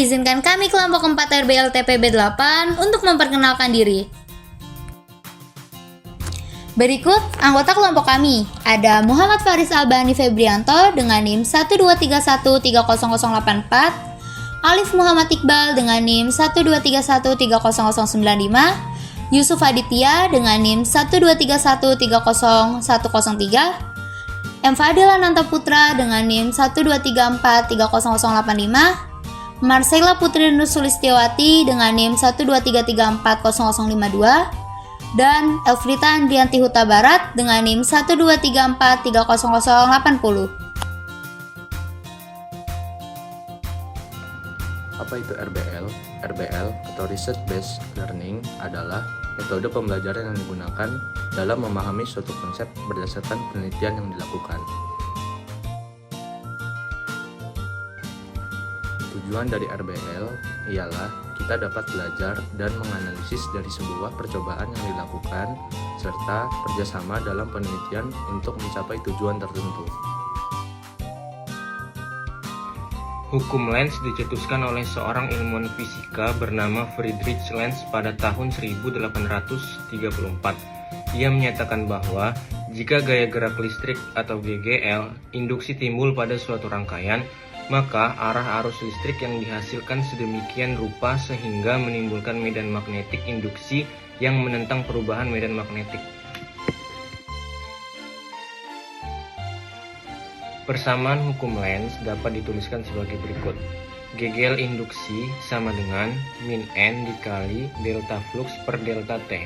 izinkan kami kelompok 4 RBL TPB 8 untuk memperkenalkan diri. Berikut anggota kelompok kami. Ada Muhammad Faris Albani Febrianto dengan NIM 123130084, Alif Muhammad Iqbal dengan NIM 123130095, Yusuf Aditya dengan NIM 123130103, M. Fadil Ananta Putra dengan NIM 123430085, Marcella Putri Nur Sulistiawati dengan NIM 123344052, dan Elfrita Andrianti Huta Barat dengan NIM 123430080. Apa itu RBL? RBL atau Research Based Learning adalah metode pembelajaran yang digunakan dalam memahami suatu konsep berdasarkan penelitian yang dilakukan. Tujuan dari RBL ialah kita dapat belajar dan menganalisis dari sebuah percobaan yang dilakukan serta kerjasama dalam penelitian untuk mencapai tujuan tertentu. Hukum Lenz dicetuskan oleh seorang ilmuwan fisika bernama Friedrich Lenz pada tahun 1834. Ia menyatakan bahwa jika gaya gerak listrik atau GGL induksi timbul pada suatu rangkaian, maka arah arus listrik yang dihasilkan sedemikian rupa sehingga menimbulkan medan magnetik induksi yang menentang perubahan medan magnetik. Persamaan hukum Lenz dapat dituliskan sebagai berikut. GGL induksi sama dengan min N dikali delta flux per delta T.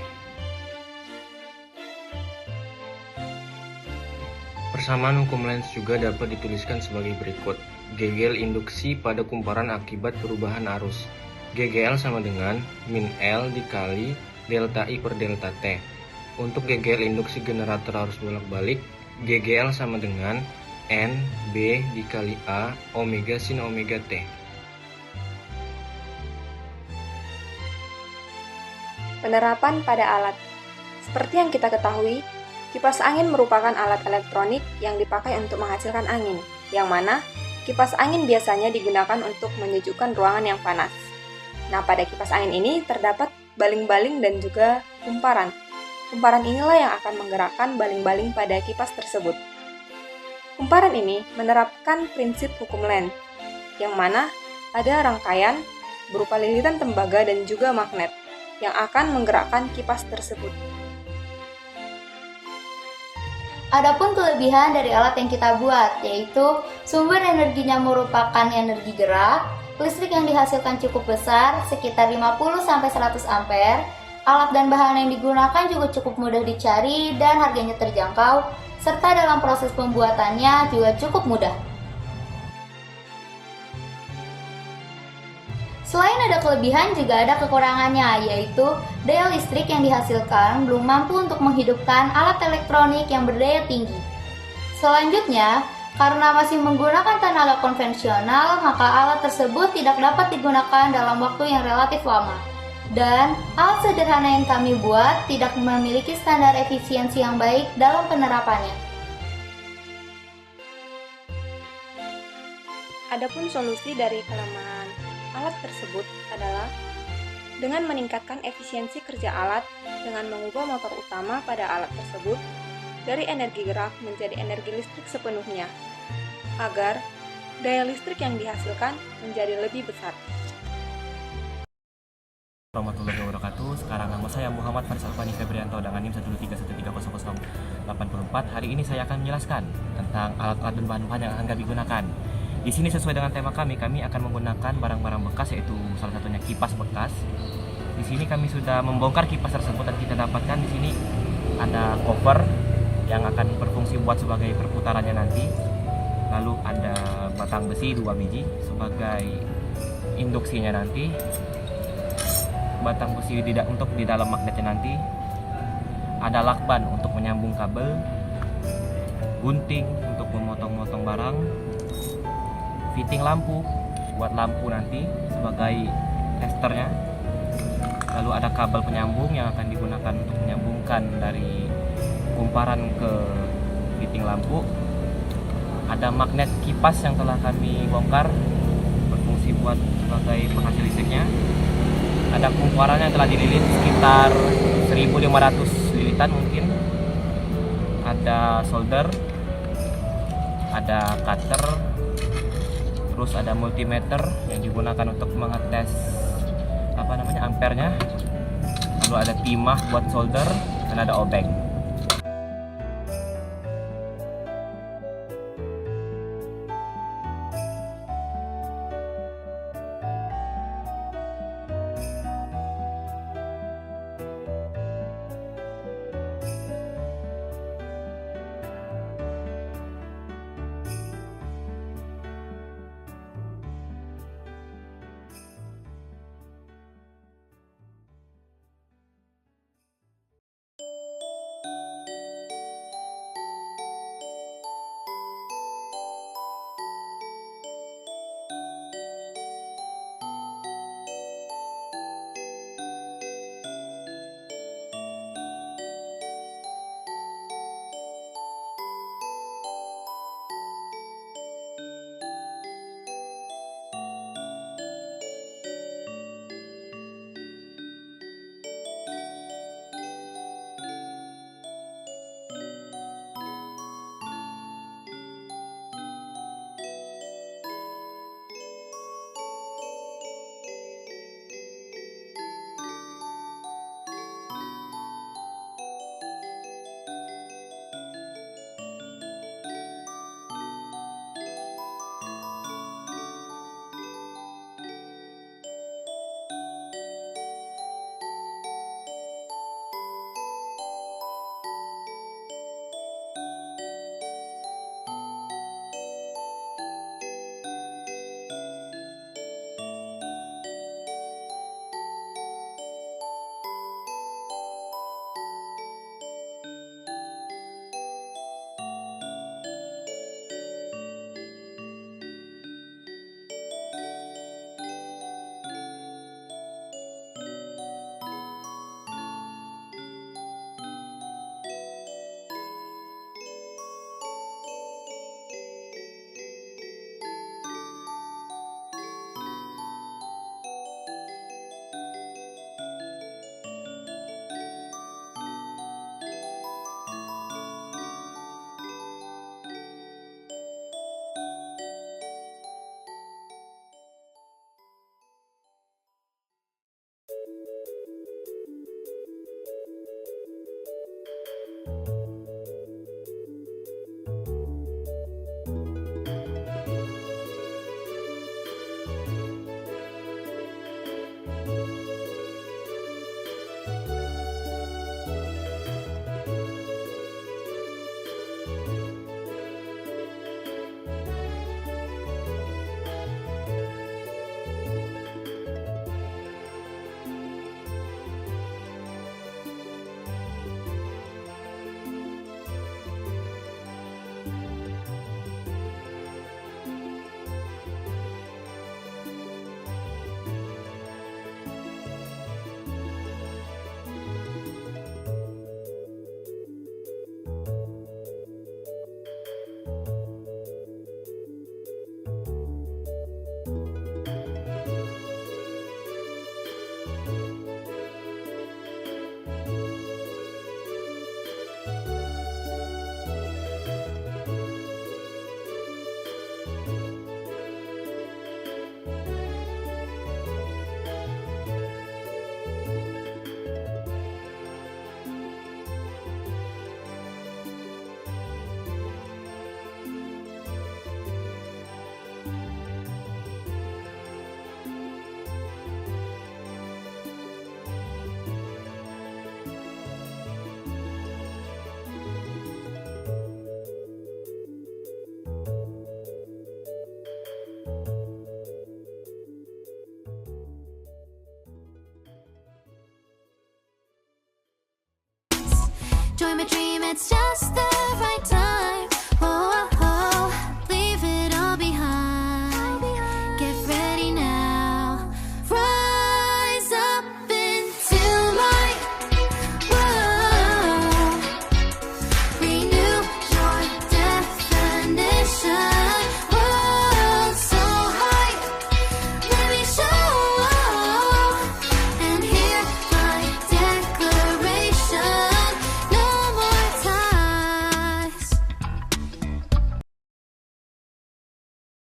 Persamaan hukum Lenz juga dapat dituliskan sebagai berikut. GGL induksi pada kumparan akibat perubahan arus. GGL sama dengan min L dikali delta I per delta T. Untuk GGL induksi generator arus bolak-balik, GGL sama dengan N B dikali A omega sin omega T. Penerapan pada alat. Seperti yang kita ketahui, kipas angin merupakan alat elektronik yang dipakai untuk menghasilkan angin, yang mana kipas angin biasanya digunakan untuk menyejukkan ruangan yang panas. Nah, pada kipas angin ini terdapat baling-baling dan juga kumparan. Kumparan inilah yang akan menggerakkan baling-baling pada kipas tersebut. Kumparan ini menerapkan prinsip hukum Lenz, yang mana ada rangkaian berupa lilitan tembaga dan juga magnet yang akan menggerakkan kipas tersebut. Adapun kelebihan dari alat yang kita buat, yaitu sumber energinya merupakan energi gerak, listrik yang dihasilkan cukup besar, sekitar 50-100 ampere, alat dan bahan yang digunakan juga cukup mudah dicari dan harganya terjangkau, serta dalam proses pembuatannya juga cukup mudah. Selain ada kelebihan, juga ada kekurangannya, yaitu daya listrik yang dihasilkan belum mampu untuk menghidupkan alat elektronik yang berdaya tinggi. Selanjutnya, karena masih menggunakan tenaga konvensional, maka alat tersebut tidak dapat digunakan dalam waktu yang relatif lama. Dan alat sederhana yang kami buat tidak memiliki standar efisiensi yang baik dalam penerapannya. Adapun solusi dari kelemahan alat tersebut adalah dengan meningkatkan efisiensi kerja alat dengan mengubah motor utama pada alat tersebut dari energi gerak menjadi energi listrik sepenuhnya, agar daya listrik yang dihasilkan menjadi lebih besar. Warahmatullahi wabarakatuh. Sekarang nama saya Muhammad Faris Albani Febrianto dengan NIM 123130084. Hari ini saya akan menjelaskan tentang alat-alat dan bahan-bahan yang akan kami gunakan. Di sini sesuai dengan tema kami akan menggunakan barang-barang bekas, yaitu salah satunya kipas bekas. Di sini kami sudah membongkar kipas tersebut dan kita dapatkan di sini ada cover yang akan berfungsi buat sebagai perputarannya nanti. Lalu ada batang besi 2 biji sebagai induksinya nanti. Batang besi untuk di dalam magnetnya nanti, ada lakban untuk menyambung kabel, gunting untuk memotong-motong barang, fitting lampu buat lampu nanti sebagai testernya, lalu ada kabel penyambung yang akan digunakan untuk menyambungkan dari kumparan ke fitting lampu, ada magnet kipas yang telah kami bongkar berfungsi buat sebagai penghasil listriknya. Ada kumparannya yang telah dililit sekitar 1.500 lilitan mungkin. Ada solder, ada cutter, terus ada multimeter yang digunakan untuk mengetes ampernya. Lalu ada timah buat solder dan ada obeng. Join my dream, it's just the right time.